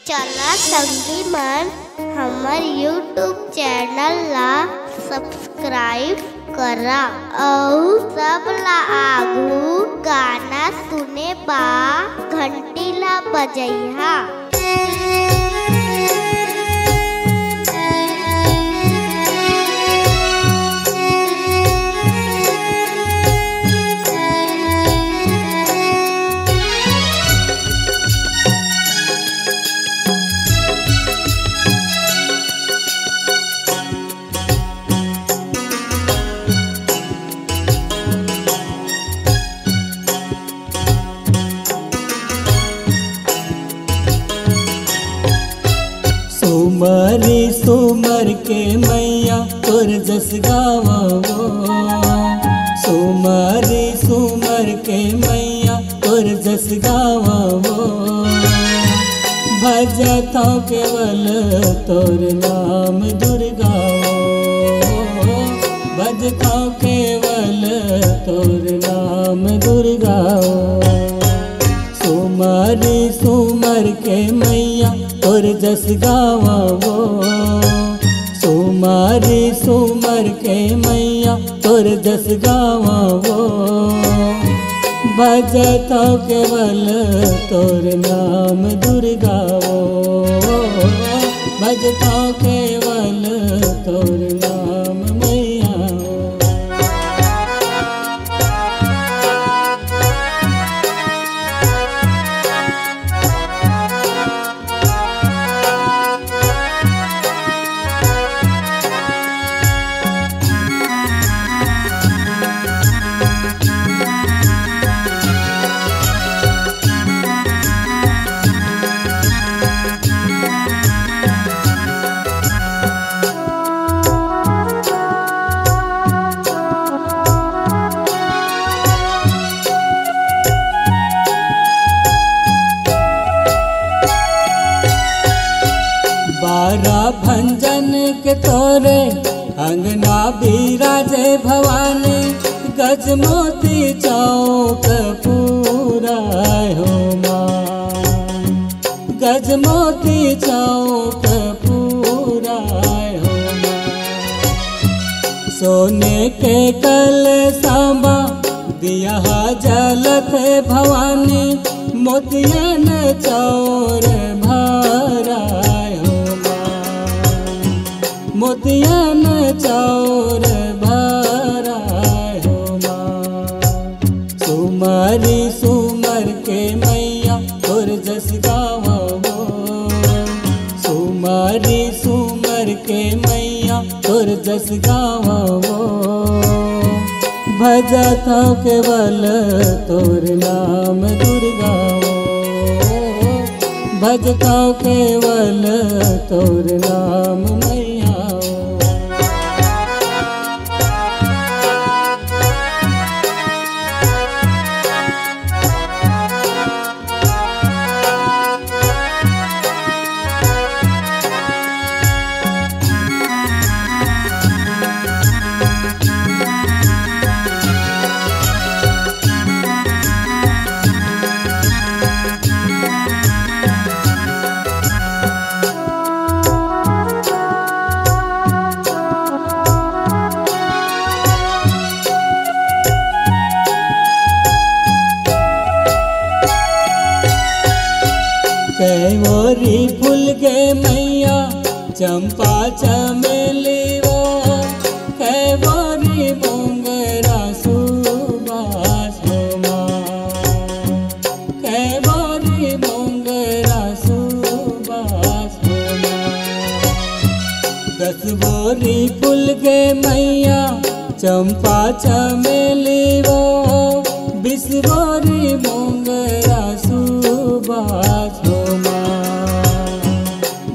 चला संगी मन हमर यूट्यूब चैनल ला सब्सक्राइब करा और सब ला आगू गाना सुने बा घंटी ला बजैहा। सुमरी सुमर के मैया तोर जस गावो, सुमरी सुमर के मैया तोर जस गावो। भजता केवल तोर नाम दुर्गाओ, भजता केवल तोर नाम दुर्गाओ। सुमरी सुमर के मैया तोर जस गावो, सुमरी सुमर के मैया तोर जस गावो। भजता केवल तोर नाम दुर्गाओ, भजता केवल तोर नाम मैया। बारा भंजन के तोरे अंगना बिराजे भवानी, गजमोती चौक पूरा हो माँ, गजमोती चौक पूरा हो माँ। सोने के कल सांबा दिया जलत भवानी, मोतियन चौर भरा मोतियन चौर भरा हो माँ। सुमरी सुमर के मैया तोर जस गावो, सुमरी सुमर के मैया तोर जस गावो। भजता केवल तोर नाम दुर्गाओ, भजता केवल तोर नाम मैया। कैवोरी फूल के मैया चंपा चमेली वो, कैवोरी मोंगरा सुबास हो माँ, कैवोरी मोंगरा सुबास हो माँ। 10 बोरी फूल के मैया चंपा चमेली वो, 20 बोरी मोंगरा सुबास हो माँ,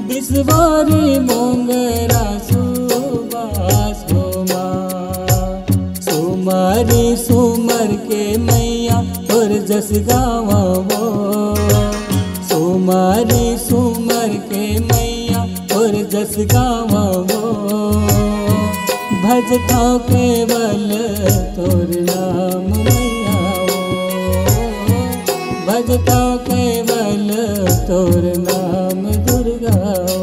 20 बोरी मोंगरा सुबास हो माँ। सुमरी सुमर के मैया तोर जस गावो, सुमरी सुमर के मैया तोर जस गावो। भजता केवल तोर नाम मैया, भजता केवल तोर नाम। दुर्गाओ।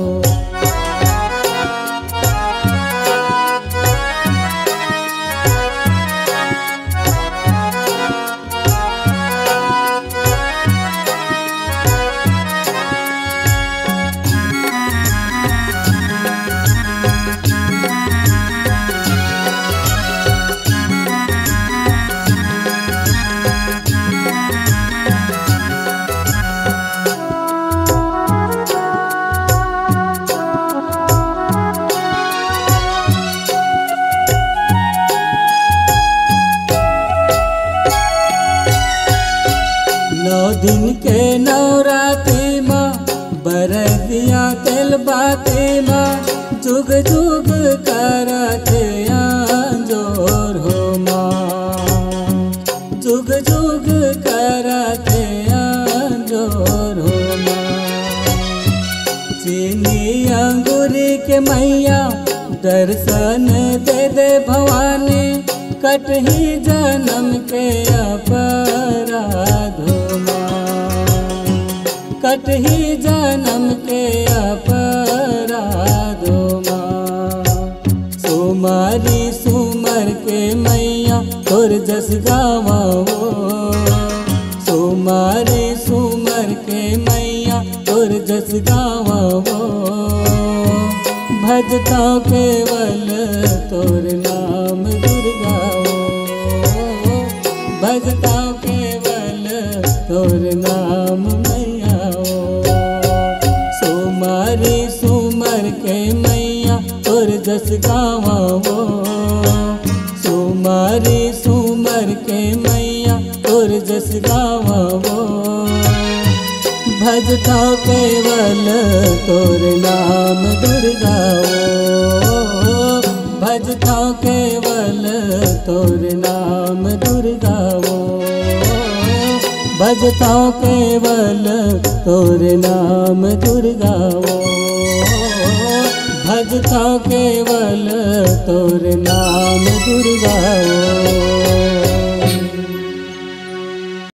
नौ दिन के नवरात्रि माँ बरदिया तेल बाती माँ जुग जुग करते जोर हो माँ, जुग जुग करते जोर हो माँ। चीनी अंगूरी के मैया दर्शन दे दे भवानी, कटही जन्म के अपराध कटही जन्म के अपराध माँ। सुमारी सुमर के मैया तोर जस गावो, सुमारी सुमर के मैया तोर जस गावो। भजता केवल तोर नाम दुर्गाओ, भजता केवल तोर नाम मैयाओ। सुमारी सुमर के मैया तोर जस गावो, सुमारी सुमर के मैया तोर जस गावो। भजता केवल तोर नाम दुर्गाओ, भजता केवल तोर नाम दुर्गाओ। भजता केवल तोर नाम दुर्गाओ, भजता केवल तोर नाम दुर्गाओ।